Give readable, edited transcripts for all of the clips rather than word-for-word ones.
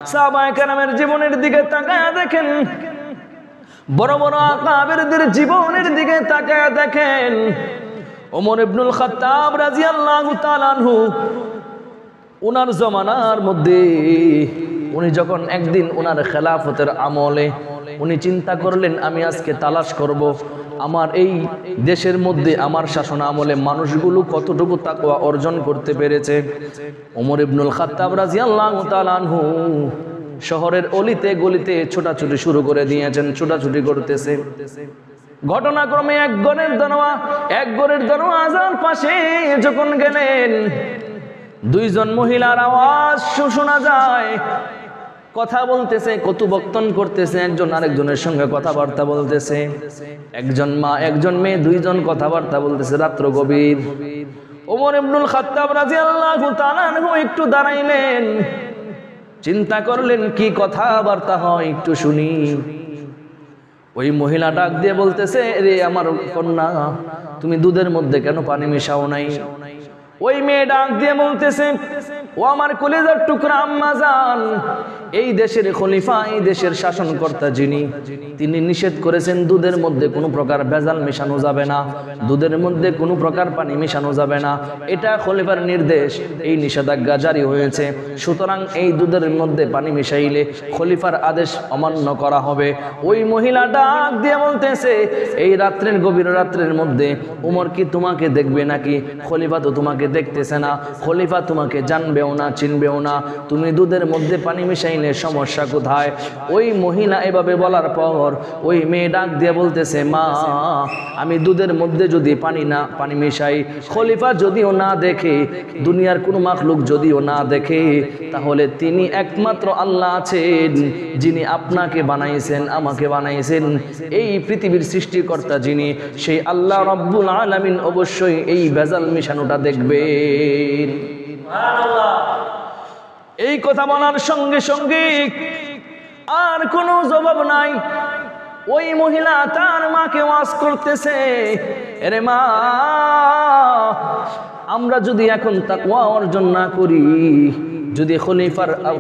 সাহাবায়ে কেরামের জীবনের দিকে তাকায়া দেখেন, বড় বড় আকাবেরদের জীবনের দিকে তাকায়া দেখেন। ওমর ইবনুল খাত্তাব রাদিয়াল্লাহু তাআলা আনহু, ওনার জমানার মধ্যে উনি যখন একদিন ওনার খেলাফতের আমলে উনি চিন্তা করলেন, আমি আজকে তালাশ করব আমার এই দেশের মধ্যে আমার শাসন আমলে মানুষগুলো কতটুকু তাকওয়া অর্জন করতে পেরেছে। ওমর ইবনুল খাত্তাব রাদিয়াল্লাহু তাআলা আনহু শহরের অলিতে গলিতে ছোটাছুটি শুরু করে দিয়েছেন, ছোটাছুটি করতেছে। ঘটনাক্রমে এক ঘরের দরওয়াজার পাশে যখন গেলেন, দুইজন মহিলার আওয়াজ শোনা যায়, কথা বলতেছে, কথোপকথন করতেছে, একজন আরেকজনের সঙ্গে কথাবার্তা বলতেছে। একজন মা একজন মেয়ে, দুইজন কথাবার্তা বলতেছে, রাত্র গভীর। ওমর ইবনুল খাত্তাব রাদিয়াল্লাহু তাআলা আনহু একটু দাঁড়াইলেন, চিন্তা করলেন কি কথাবার্তা হয় একটু শুনি। ওই মহিলা ডাক দিয়ে বলতেছে, রে আমার কন্যা, তুমি দুধের মধ্যে কেন পানি মিশাও নাই? ওই মেয়ে ডাক দিয়ে বলতেছে, ও আমার কলিজার টুকরা আম্মা জান, এই দেশের খলিফা, এই দেশের শাসনকর্তা যিনি, তিনি নিষেধ করেছেন দুধের মধ্যে কোনো প্রকার ভেজাল মেশানো যাবে না, দুধের মধ্যে কোনো প্রকার পানি মেশানো যাবে না, এটা খলিফার নির্দেশ, এই নিষেধাজ্ঞা জারি হয়েছে। সুতরাং এই দুধের মধ্যে পানি মিশাইলে খলিফার আদেশ অমান্য করা হবে। ওই মহিলা ডাক দিয়ে বলতেছে, এই রাত্রের গভীর রাত্রের মধ্যে ওমর কি তোমাকে দেখবে নাকি? খলিফা তো তোমাকে দেখতেছে না, খলিফা তোমাকে জানবেও না, চিনবেও না, তুমি দুধের মধ্যে পানি মিশাইলে সমস্যা কোথায়? ওই মহিলা এভাবে বলার পর ওই মেয়ে ডাক দিয়ে বলতেছে, মা, আমি দুধের মধ্যে যদি পানি মিশাই, খলিফা যদিও না দেখে, দুনিয়ার কোনো মাখলুক যদিও না দেখে, তাহলে তিনি একমাত্র আল্লাহ আছেন যিনি আপনাকে বানাইছেন, আমাকে বানাইছেন, এই পৃথিবীর সৃষ্টিকর্তা যিনি, সেই আল্লাহ রাব্বুল আলামিন অবশ্যই এই ভেজাল মিশানোটা দেখবেন। এই কথা বলার সঙ্গে সঙ্গে আর কোনো জবাব নাই। ওই মহিলা তার মাকে ওয়াজ করতেছে, আরে মা, আমরা যদি এখন তাকওয়া অর্জন না করি, যদি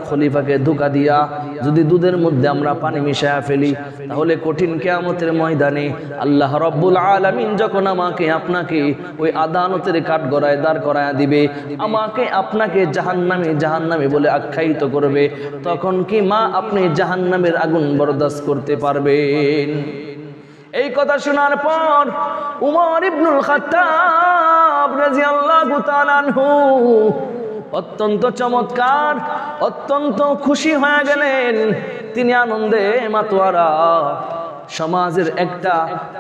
খলিফাকে ধোঁকা দিয়া যদি দুধের মধ্যে আমরা পানি মিশায়া ফেলি, তাহলে কঠিন কিয়ামতের ময়দানে আল্লাহ রাব্বুল আলামিন যখন আমাকে আপনাকে ওই আদালতের কাঠগড়ায় দাঁড় করায়া দিবে, আমাকে আপনাকে জাহান্নামে বলে আখ্যায়িত করবে, তখন কি মা আপনি জাহান্নামের আগুন বরদাস্ত করতে পারবেন? এই কথা শোনার পর উমর ইবনুল খাত্তাব রাদিয়াল্লাহু তাআলা আনহু অত্যন্ত চমৎকার, অত্যন্ত খুশি হয়ে গেলেন। তিনি আনন্দে মাতোয়ারা। সমাজের একটা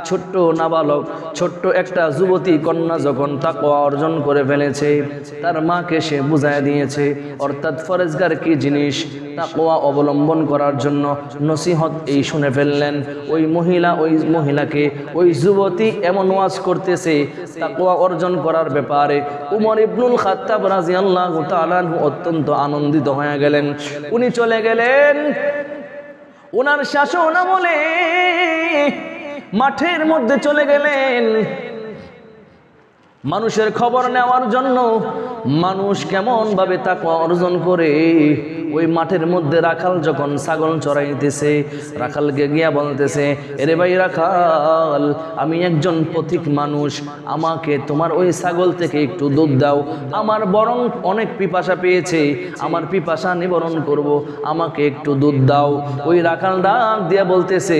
ছোট্ট নাবালক, ছোট্ট একটা যুবতী কন্যা যখন তাকওয়া অর্জন করে ফেলেছে, তার মাকে সে বুঝায় দিয়েছে, অর্থাৎ ফরেজগার কি জিনিস, তাকওয়া অবলম্বন করার জন্য নসিহত এই শুনে ফেললেন। ওই মহিলাকে ওই যুবতী এমন ওয়াজ করতেছে তাকওয়া অর্জন করার ব্যাপারে। উমর ইবনুল খাত্তাব রাদিয়াল্লাহু তাআলা আনহু অত্যন্ত আনন্দিত হয়ে গেলেন। উনি চলে গেলেন ওনার শাসন আমলে মাঠের মধ্যে চলে গেলেন মানুষের খবর নেওয়ার জন্য, মানুষ কেমন ভাবে তাকওয়া অর্জন করে। ওই মাঠের মধ্যে রাখাল যখন ছাগল চড়াইতেছে, রাখালকে গিয়া বলতেছে, এরে ভাই রাখাল, আমি একজন পথিক মানুষ, আমাকে তোমার ওই ছাগল থেকে একটু দুধ দাও, আমার বরং অনেক পিপাসা পেয়েছে, আমার পিপাসা নিবারণ করব, আমাকে একটু দুধ দাও। ওই রাখাল ডাক দিয়া বলতেছে,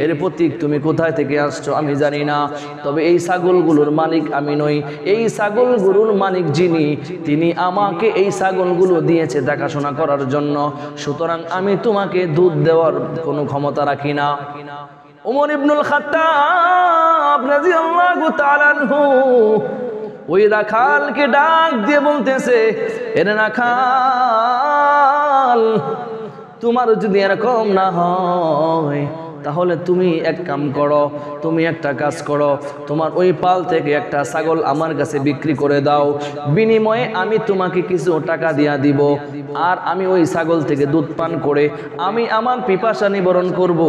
এর পথিক তুমি কোথায় থেকে আসছো আমি জানি না, তবে এই ছাগলগুলোর মালিক আমি নই, এই ছাগলগুলোর মালিক যিনি, তিনি আমাকে এই ছাগলগুলো দিয়েছে দেখাশোনা করার জন্য, সুতরাং আমি তোমাকে দুধ দেওয়ার কোনো ক্ষমতা রাখি না। ওমর ইবনুল খাত্তাব রাদিয়াল্লাহু তাআলা আনহু ওই রাখালকে ডাক দিয়ে বলতেছে, এরে রাখাল, তোমার যদি এরকম না হয় তাহলে তুমি এক কাম করো, তুমি একটা কাজ করো, তোমার ওই পাল থেকে একটা ছাগল আমার কাছে বিক্রি করে দাও, বিনিময়ে আমি তোমাকে কিছু টাকা দিয়া দিব, আর আমি ওই ছাগল থেকে দুধ পান করে আমি আমার পিপাসা নিবারণ করব,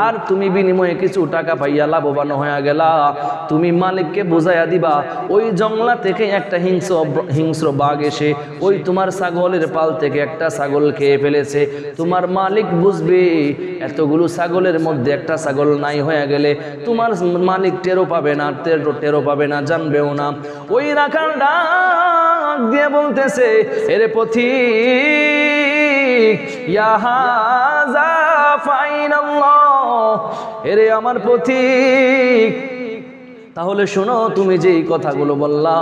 আর তুমি বিনিময়ে কিছু টাকা পাইয়া লাভবান হয়ে গেলা। তুমি মালিককে বুঝাইয়া দিবা ওই জঙ্গলা থেকে একটা হিংস্র বাঘ এসে ওই তোমার ছাগলের পাল থেকে একটা ছাগল খেয়ে ফেলেছে। তোমার মালিক বুঝবে এতগুলো ছাগলের মধ্যে একটা ছাগল নাই হয়ে গেলে তোমার মালিক টেরও পাবে না, টেরও পাবে না, জানবেও না। ওই রাখাল ডাক দিয়ে বলতেছে, এরে পথিক, ইয়া হাযা ফাইনাল্লাহ, এরে আমার পথিক, তাহলে শোনো, তুমি যেই কথাগুলো বললা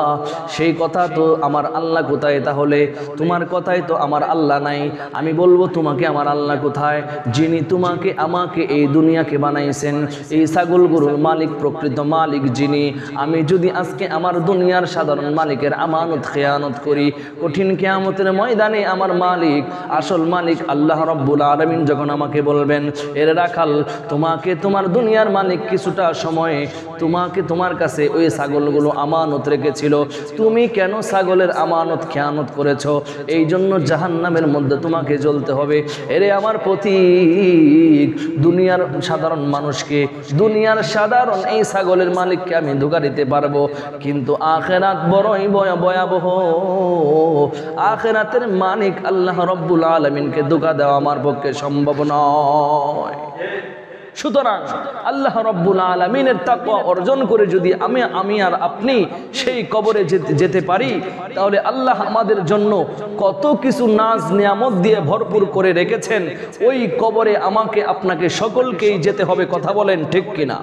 সেই কথা তো আমার আল্লাহ কোথায়? তাহলে তোমার কথাই তো আমার আল্লাহ নাই। আমি বলবো তোমাকে আমার আল্লাহ কোথায়? যিনি তোমাকে আমাকে এই দুনিয়াকে বানাইছেন, এই ছাগল গরুর মালিক, প্রকৃত মালিক যিনি। আমি যদি আজকে আমার দুনিয়ার সাধারণ মালিকের আমানত খেয়ানত করি, কঠিন কিয়ামতের ময়দানে আমার মালিক, আসল মালিক আল্লাহ রাব্বুল আলামিন যখন আমাকে বলবেন, এর রাখাল, তোমাকে তোমার দুনিয়ার মালিক কিছুটা সময়ে তোমাকে তোমার কাছে ওই ছাগলগুলো আমানত রেখেছিল, তুমি কেন ছাগলের আমানত খেয়ানত করেছো? এই জন্য জাহান্নামের মধ্যে তোমাকে জ্বলতে হবে। এরে আমার পথিক, দুনিয়ার সাধারণ মানুষকে, দুনিয়ার সাধারণ এই ছাগলের মালিককে আমি ধোঁকা দিতে পারবো, কিন্তু আখিরাত বড়ই ভয়াবহ। আখিরাতের মালিক আল্লাহ রাব্বুল আলামিনকে ধোঁকা দেওয়া আমার পক্ষে সম্ভব নয়। সুতরাং আল্লাহ রাব্বুল আলামিনের তাকওয়া অর্জন করে যদি আমি আর আপনি সেই কবরে যেতে পারি, তাহলে আল্লাহ আমাদের জন্য কত কিছু নাজ নিয়ামত দিয়ে ভরপুর করে রেখেছেন। ওই কবরে আমাকে আপনাকে সকলকেই যেতে হবে, কথা বলেন ঠিক কিনা?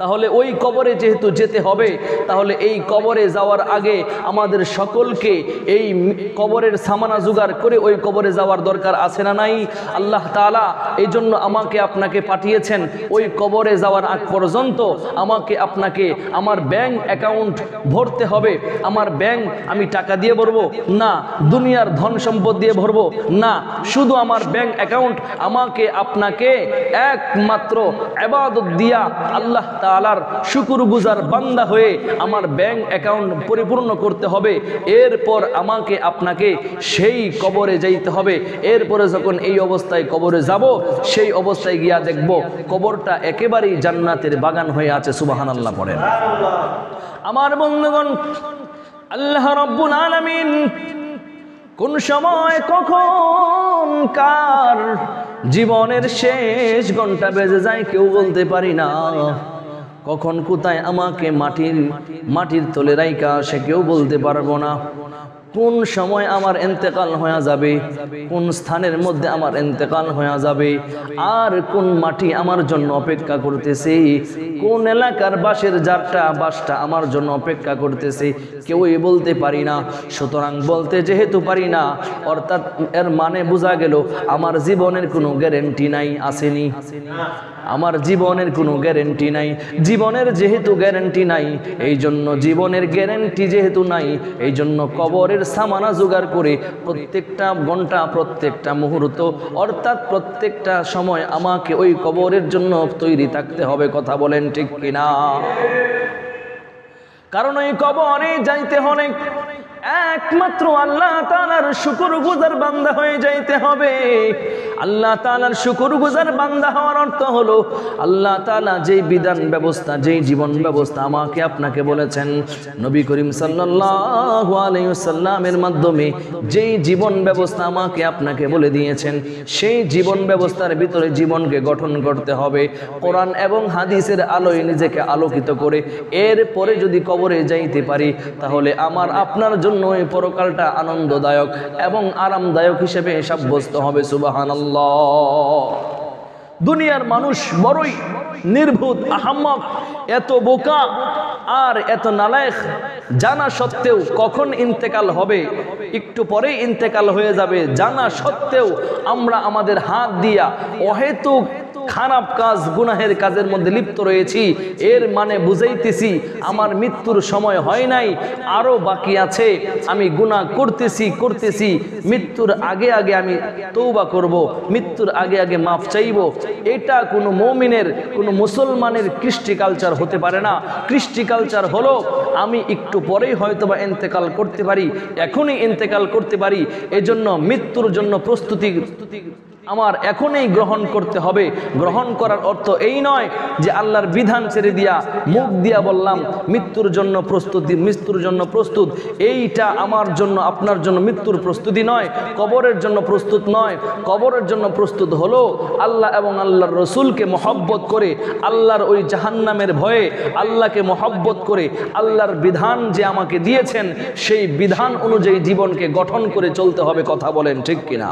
তাহলে ওই কবরে যেহেতু যেতে হবে, তাহলে এই কবরে যাওয়ার আগে আমাদের সকলকে এই কবরের সামানা জোগাড় করে ওই কবরে যাওয়ার দরকার আছে না নাই? আল্লাহ তাআলা এই জন্য আমাকে আপনাকে পাঠিয়েছেন। ওই কবরে যাওয়ার আগ পর্যন্ত আমাকে আপনাকে আমার ব্যাংক অ্যাকাউন্ট ভরতে হবে। আমার ব্যাংক আমি টাকা দিয়ে ভরবো না, দুনিয়ার ধন সম্পদ দিয়ে ভরবো না, শুধু আমার ব্যাংক অ্যাকাউন্ট আমাকে আপনাকে একমাত্র ইবাদত দিয়া আল্লাহ তাআলার শুকরগুজার বান্দা হয়ে আমার ব্যাংক অ্যাকাউন্ট পরিপূর্ণ করতে হবে। এরপর আমাকে আপনাকে সেই কবরে যাইতে হবে। এরপরে যখন এই অবস্থায় কবরে যাব, সেই অবস্থায় গিয়া দেখব কবরটা একেবারেই জান্নাতের বাগান হয়ে আছে। সুবহানাল্লাহ পড়েন। আমার বন্ধুগণ, আল্লাহ রাব্বুল আলামিন কোন সময় কখন কার জীবনের শেষ ঘন্টা বেজে যায় কেউ বলতে পারি না। কখন কোথায় আমাকে মাটির তলে রাইখা সে কেউ বলতে পারবো না। কোন সময় আমার ইন্তেকাল হয়ে যাবে, কোন স্থানের মধ্যে আমার ইন্তেকাল হয়ে যাবে, আর কোন মাটি আমার জন্য অপেক্ষা করতেছে, কোন এলাকার বাসটা আমার জন্য অপেক্ষা করতেছে, কেউই বলতে পারি না। সুতরাং বলতে যেহেতু পারি না, অর্থাৎ এর মানে বোঝা গেল আমার জীবনের কোনো গ্যারেন্টি নাই। আসেনি? আমার জীবনের কোনো গ্যারেন্টি নাই। জীবনের যেহেতু গ্যারেন্টি নাই, এই জন্য জীবনের গ্যারেন্টি যেহেতু নাই, এই জন্য কবরের সামানা জোগাড় করে প্রত্যেকটা ঘন্টা, প্রত্যেকটা মুহূর্ত, অর্থাৎ প্রত্যেকটা সময় আমাকে ওই কবরের জন্য তৈরি থাকতে হবে। কথা বলেন ঠিক কিনা? কারণ ওই কবরে যাইতে হলে একমাত্র আল্লাহ তাআলার শুকরগুজার বান্দা হয়ে যাইতে হবে। আল্লাহ তাআলার শুকরগুজার বান্দা হওয়ার অর্থ হলো আল্লাহ তাআলা যেই বিধান ব্যবস্থা, যেই জীবন ব্যবস্থা আমাকে আপনাকে বলেছেন, নবী করিম সাল্লাল্লাহু আলাইহি ওয়াসাল্লামের মাধ্যমে যেই জীবন ব্যবস্থা আমাকে আপনাকে বলে দিয়েছেন, সেই জীবন ব্যবস্থার ভিতরে জীবনকে গঠন করতে হবে। কোরআন এবং হাদিসের আলোয় নিজেকে আলোকিত করে এরপরে যদি কবরে যাইতে পারি, তাহলে আমার আপনার জন্য এই পরকালটা আনন্দদায়ক এবং আরামদায়ক হিসেবে সাব্যস্ত হবে। সুবহানাল্লাহ। দুনিয়ার মানুষ বড়ই নির্ভুল, আহাম্মক, এত বোকা আর এত নালায়েক, জানা সত্ত্বেও কখন ইন্তেকাল হবে, একটু পরেই ইন্তেকাল হয়ে যাবে, জানা সত্ত্বেও আমরা আমাদের হাত দিয়া অহেতুক খারাপ কাজ গুনাহের কাজের মধ্যে লিপ্ত রয়েছি, এর মানে বুঝাইতেছি আমার মৃত্যুর সময় হয় নাই, আরো বাকি আছে, আমি গুনাহ করতেছি, মৃত্যুর আগে আগে আমি তওবা করব, মৃত্যুর আগে আগে মাফ চাইব। এটা কোনো মুমিনের, কোনো মুসলমানের কৃষ্টি কালচার হতে পারে না। কৃষ্টি কালচার হলো আমি একটু পরেই হয়তোবা ইন্তেকাল করতে পারি, এখনই ইন্তেকাল করতে পারি, এজন্য মৃত্যুর জন্য প্রস্তুতি আমার এখনই গ্রহণ করতে হবে। গ্রহণ করার অর্থ এই নয় যে আল্লাহর বিধান ছেড়ে দিয়া মুখ দিয়া বললাম মৃত্যুর জন্য প্রস্তুতি, মৃত্যুর জন্য প্রস্তুত, এইটা আমার জন্য আপনার জন্য মৃত্যুর প্রস্তুতি নয়, কবরের জন্য প্রস্তুত নয়। কবরের জন্য প্রস্তুত হলো আল্লাহ এবং আল্লাহর রসুলকে মহব্বত করে, আল্লাহর ওই জাহান্নামের ভয়ে আল্লাহকে মহব্বত করে, আল্লাহর বিধান যে আমাকে দিয়েছেন সেই বিধান অনুযায়ী জীবনকে গঠন করে চলতে হবে। কথা বলেন ঠিক কিনা?